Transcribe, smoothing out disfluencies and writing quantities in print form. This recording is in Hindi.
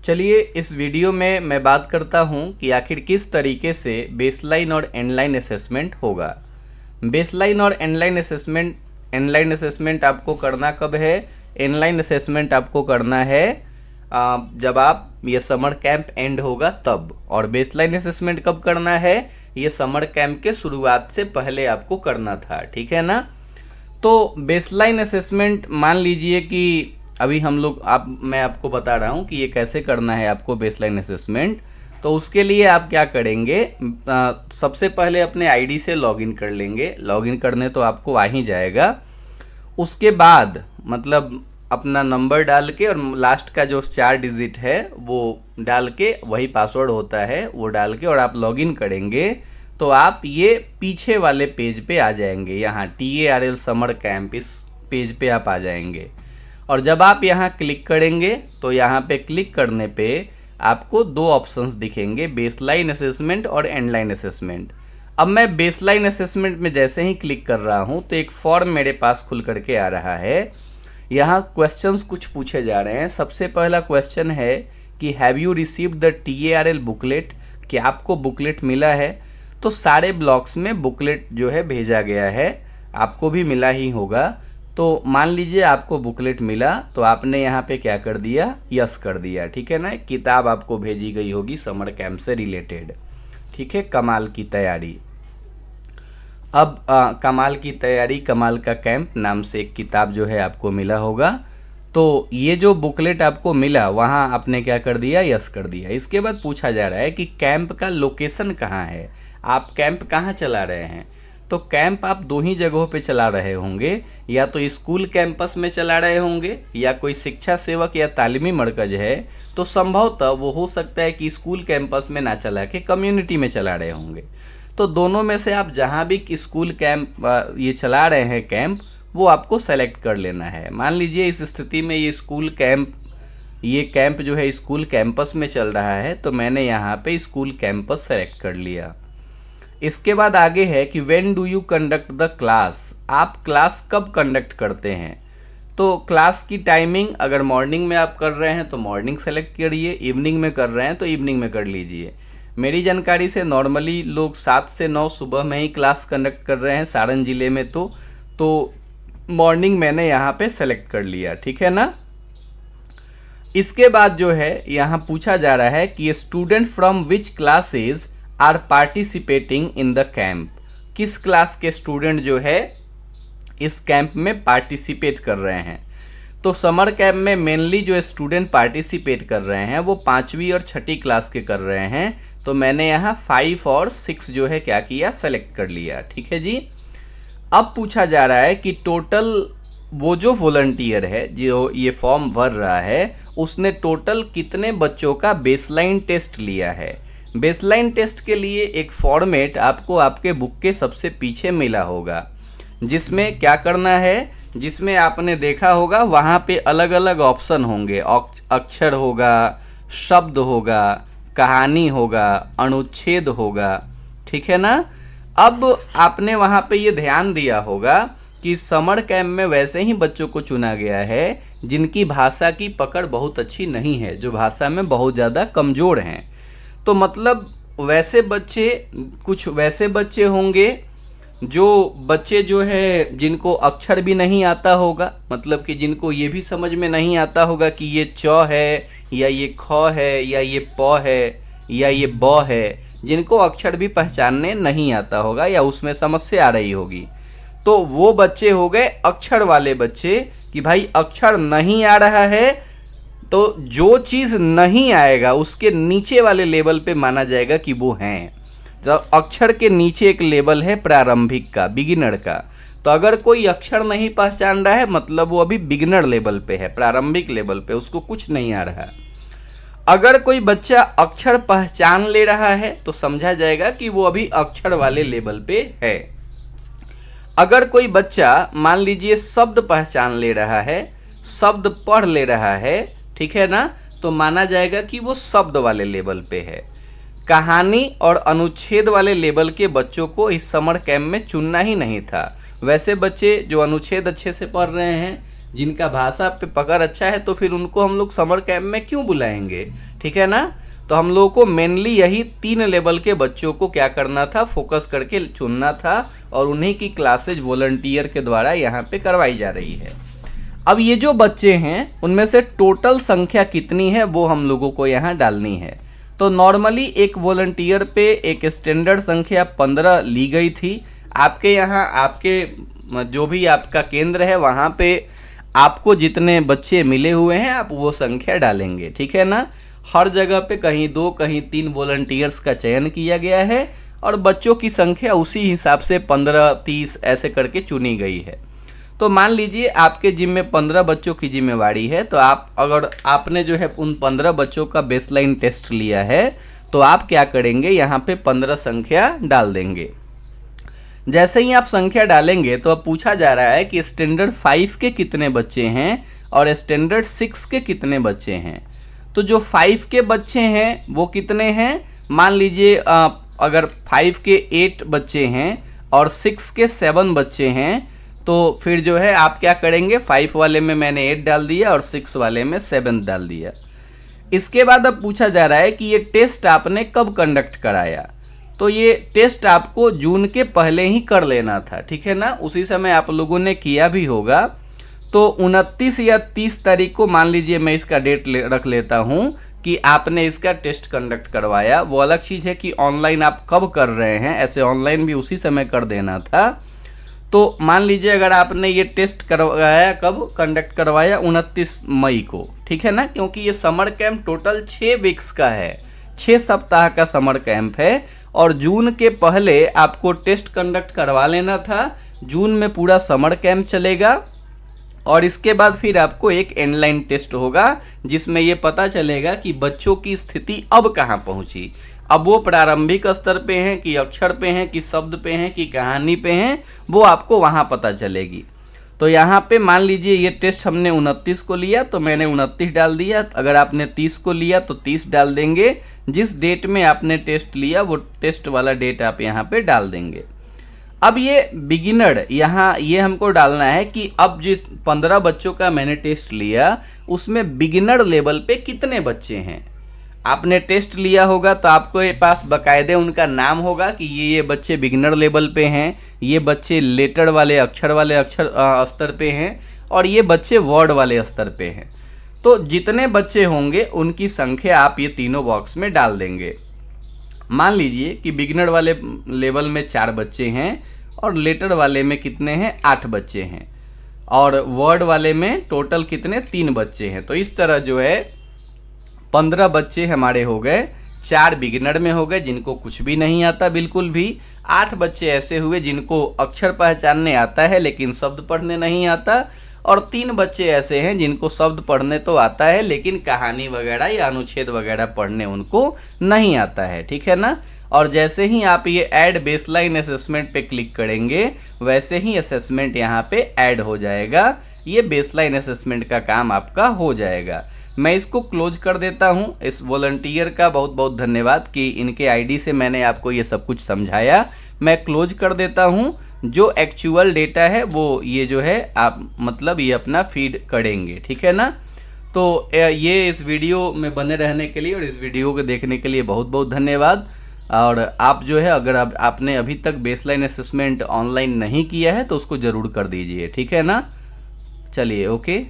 चलिए इस वीडियो में मैं बात करता हूं कि आखिर किस तरीके से बेसलाइन और एंडलाइन असेसमेंट होगा। बेसलाइन और एंडलाइन असेसमेंट आपको करना कब है? एंडलाइन असेसमेंट आपको करना है जब आप ये समर कैंप एंड होगा तब। और बेसलाइन असेसमेंट कब करना है? ये समर कैंप के शुरुआत से पहले आपको करना था, ठीक है ना। तो बेसलाइन असेसमेंट मान लीजिए कि अभी मैं आपको बता रहा हूँ कि ये कैसे करना है आपको बेसलाइन असेसमेंट। तो उसके लिए आप क्या करेंगे, सबसे पहले अपने आईडी से लॉगिन कर लेंगे। लॉगिन करने तो आपको आ ही जाएगा। उसके बाद मतलब अपना नंबर डाल के और लास्ट का जो 4 डिजिट है वो डाल के, वही पासवर्ड होता है वो डाल के और आप लॉगिन करेंगे तो आप ये पीछे वाले पेज पे आ जाएंगे। यहाँ TARL समर कैंप, इस पेज पे आप आ जाएंगे। और जब आप यहाँ क्लिक करेंगे तो यहाँ पे क्लिक करने पे आपको 2 ऑप्शंस दिखेंगे, बेसलाइन असेसमेंट और एंडलाइन असेसमेंट। अब मैं बेसलाइन असेसमेंट में जैसे ही क्लिक कर रहा हूँ तो एक फॉर्म मेरे पास खुल करके आ रहा है। यहाँ क्वेश्चंस कुछ पूछे जा रहे हैं। सबसे पहला क्वेश्चन है कि have you received the TARL booklet, क्या आपको बुकलेट मिला है? तो सारे ब्लॉक्स में बुकलेट जो है भेजा गया है, आपको भी मिला ही होगा। तो मान लीजिए आपको बुकलेट मिला तो आपने यहाँ पे क्या कर दिया, यस कर दिया, ठीक है ना। एक किताब आपको भेजी गई होगी समर कैंप से रिलेटेड, ठीक है, कमाल की तैयारी। अब कमाल की तैयारी कमाल का कैंप नाम से एक किताब जो है आपको मिला होगा। तो ये जो बुकलेट आपको मिला वहाँ आपने क्या कर दिया, यस कर दिया। इसके बाद पूछा जा रहा है कि कैंप का लोकेशन कहाँ है, आप कैंप कहाँ चला रहे हैं। तो कैंप आप 2 ही जगहों पे चला रहे होंगे, या तो स्कूल कैंपस में चला रहे होंगे या कोई शिक्षा सेवक या तालीमी मरकज है तो संभवतः वो हो सकता है कि स्कूल कैंपस में ना चला के कम्युनिटी में चला रहे होंगे। तो दोनों में से आप जहाँ भी स्कूल कैंप ये चला रहे हैं कैंप, वो आपको सेलेक्ट कर लेना है। मान लीजिए इस स्थिति में ये कैंप जो है स्कूल कैंपस में चल रहा है तो मैंने यहाँ पे स्कूल कैंपस सेलेक्ट कर लिया। इसके बाद आगे है कि when do you conduct the class, आप क्लास कब कंडक्ट करते हैं। तो क्लास की टाइमिंग अगर मॉर्निंग में आप कर रहे हैं तो मॉर्निंग सेलेक्ट करिए, इवनिंग में कर रहे हैं तो इवनिंग में कर लीजिए। मेरी जानकारी से नॉर्मली लोग 7 से 9 सुबह में ही क्लास कंडक्ट कर रहे हैं सारण जिले में। तो मॉर्निंग मैंने यहाँ पे सेलेक्ट कर लिया, ठीक है ना। इसके बाद जो है यहाँ पूछा जा रहा है कि student from which classes are participating in the camp, किस क्लास के स्टूडेंट जो है इस कैंप में पार्टिसिपेट कर रहे हैं। तो समर कैंप में मेनली जो स्टूडेंट पार्टिसिपेट कर रहे हैं वो 5वीं और 6ठी क्लास के कर रहे हैं। तो मैंने यहाँ 5 और 6 जो है क्या किया, सेलेक्ट कर लिया, ठीक है जी। अब पूछा जा रहा है कि टोटल वो जो वॉलंटियर है जो ये फॉर्म भर रहा है उसने टोटल कितने बच्चों का बेसलाइन टेस्ट लिया है। बेसलाइन टेस्ट के लिए एक फॉर्मेट आपको आपके बुक के सबसे पीछे मिला होगा, जिसमें क्या करना है, जिसमें आपने देखा होगा वहाँ पे अलग अलग ऑप्शन होंगे, अक्षर होगा, शब्द होगा, कहानी होगा, अनुच्छेद होगा, ठीक है ना। अब आपने वहाँ पे ये ध्यान दिया होगा कि समर कैंप में वैसे ही बच्चों को चुना गया है जिनकी भाषा की पकड़ बहुत अच्छी नहीं है, जो भाषा में बहुत ज़्यादा कमज़ोर हैं। तो मतलब कुछ वैसे बच्चे होंगे जो बच्चे जो है जिनको अक्षर भी नहीं आता होगा, मतलब कि जिनको ये भी समझ में नहीं आता होगा कि ये च है या ये ख है या ये प है या ये ब है, जिनको अक्षर भी पहचानने नहीं आता होगा या उसमें समस्या आ रही होगी। तो वो बच्चे हो गए अक्षर वाले बच्चे कि भाई अक्षर नहीं आ रहा है तो जो चीज़ नहीं आएगा उसके नीचे वाले लेवल पे माना जाएगा कि वो हैं। जब अक्षर के नीचे एक लेवल है प्रारंभिक का, बिगिनर का, तो अगर कोई अक्षर नहीं पहचान रहा है मतलब वो अभी बिगिनर लेवल पे है, प्रारंभिक लेवल पे, उसको कुछ नहीं आ रहा। अगर कोई बच्चा अक्षर पहचान ले रहा है तो समझा जाएगा कि वो अभी अक्षर वाले लेवल पे है। अगर कोई बच्चा मान लीजिए शब्द पहचान ले रहा है, शब्द पढ़ ले रहा है, ठीक है ना, तो माना जाएगा कि वो शब्द वाले लेवल पे है। कहानी और अनुच्छेद वाले लेवल के बच्चों को इस समर कैंप में चुनना ही नहीं था। वैसे बच्चे जो अनुच्छेद अच्छे से पढ़ रहे हैं, जिनका भाषा पे पकड़ अच्छा है, तो फिर उनको हम लोग समर कैंप में क्यों बुलाएंगे, ठीक है ना। तो हम लोगों को मेनली यही 3 लेवल के बच्चों को क्या करना था, फोकस करके चुनना था और उन्हीं की क्लासेज वॉलंटियर के द्वारा यहाँ पे करवाई जा रही है। अब ये जो बच्चे हैं उनमें से टोटल संख्या कितनी है वो हम लोगों को यहाँ डालनी है। तो नॉर्मली एक वॉलंटियर पे एक स्टैंडर्ड संख्या 15 ली गई थी। आपके यहाँ आपके जो भी आपका केंद्र है वहाँ पे आपको जितने बच्चे मिले हुए हैं आप वो संख्या डालेंगे, ठीक है ना। हर जगह पे कहीं 2 कहीं 3 वॉलंटियर्स का चयन किया गया है और बच्चों की संख्या उसी हिसाब से 15-30 ऐसे करके चुनी गई है। तो मान लीजिए आपके जिम में 15 बच्चों की जिम्मेवारी है, तो अगर आपने जो है उन 15 बच्चों का बेसलाइन टेस्ट लिया है तो आप क्या करेंगे, यहाँ पे 15 संख्या डाल देंगे। जैसे ही आप संख्या डालेंगे तो अब पूछा जा रहा है कि स्टैंडर्ड 5 के कितने बच्चे हैं और स्टैंडर्ड 6 के कितने बच्चे हैं। तो जो 5 के बच्चे हैं वो कितने हैं, मान लीजिए अगर 5 के 8 बच्चे हैं और 6 के 7 बच्चे हैं तो फिर जो है आप क्या करेंगे, 5 वाले में मैंने 8 डाल दिया और 6 वाले में 7 डाल दिया। इसके बाद अब पूछा जा रहा है कि ये टेस्ट आपने कब कंडक्ट कराया। तो ये टेस्ट आपको जून के पहले ही कर लेना था, ठीक है ना। उसी समय आप लोगों ने किया भी होगा। तो 29 या 30 तारीख को मान लीजिए मैं इसका डेट रख लेता हूँ कि आपने इसका टेस्ट कंडक्ट करवाया। वो अलग चीज़ है कि ऑनलाइन आप कब कर रहे हैं, ऐसे ऑनलाइन भी उसी समय कर देना था। तो मान लीजिए अगर आपने ये टेस्ट करवाया, कब कंडक्ट करवाया, 29 मई को, ठीक है ना। क्योंकि ये समर कैंप टोटल 6 वीक्स का है, 6 सप्ताह का समर कैंप है और जून के पहले आपको टेस्ट कंडक्ट करवा लेना था। जून में पूरा समर कैंप चलेगा और इसके बाद फिर आपको एक एंडलाइन टेस्ट होगा जिसमें ये पता चलेगा कि बच्चों की स्थिति अब कहाँ पहुँची। अब वो प्रारंभिक स्तर पे हैं कि अक्षर पे हैं कि शब्द पे हैं कि कहानी पे हैं, वो आपको वहाँ पता चलेगी। तो यहाँ पे मान लीजिए ये टेस्ट हमने 29 को लिया तो मैंने 29 डाल दिया। अगर आपने 30 को लिया तो 30 डाल देंगे। जिस डेट में आपने टेस्ट लिया वो टेस्ट वाला डेट आप यहाँ पे डाल देंगे। अब ये बिगिनर, यहाँ ये हमको डालना है कि अब जिस 15 बच्चों का मैंने टेस्ट लिया उसमें बिगिनर लेवल पे कितने बच्चे हैं। आपने टेस्ट लिया होगा तो आपको ये पास बाकायदे उनका नाम होगा कि ये बच्चे बिगिनर लेवल पे हैं, ये बच्चे लेटर वाले अक्षर स्तर पे हैं और ये बच्चे वर्ड वाले स्तर पे हैं। तो जितने बच्चे होंगे उनकी संख्या आप ये तीनों बॉक्स में डाल देंगे। मान लीजिए कि बिगिनर वाले लेवल में 4 बच्चे हैं और लेटर वाले में कितने हैं, 8 बच्चे हैं और वर्ड वाले में टोटल कितने, 3 बच्चे हैं। तो इस तरह जो है 15 बच्चे हमारे हो गए। 4 बिगिनर में हो गए जिनको कुछ भी नहीं आता बिल्कुल भी। 8 बच्चे ऐसे हुए जिनको अक्षर पहचानने आता है लेकिन शब्द पढ़ने नहीं आता और 3 बच्चे ऐसे हैं जिनको शब्द पढ़ने तो आता है लेकिन कहानी वगैरह या अनुच्छेद वगैरह पढ़ने उनको नहीं आता है, ठीक है ना। और जैसे ही आप ये ऐड बेसलाइन असेसमेंट पे क्लिक करेंगे वैसे ही असेसमेंट यहाँ पे ऐड हो जाएगा। ये बेसलाइन असेसमेंट का काम आपका हो जाएगा। मैं इसको क्लोज कर देता हूँ। इस वॉलंटियर का बहुत बहुत धन्यवाद कि इनके आईडी से मैंने आपको ये सब कुछ समझाया। मैं क्लोज कर देता हूँ। जो एक्चुअल डेटा है वो ये जो है आप मतलब ये अपना फीड करेंगे, ठीक है ना। तो ये इस वीडियो में बने रहने के लिए और इस वीडियो को देखने के लिए बहुत बहुत धन्यवाद। और आप जो है अगर आपने अभी तक बेसलाइन असेसमेंट ऑनलाइन नहीं किया है तो उसको ज़रूर कर दीजिए, ठीक है ना। चलिए, ओके।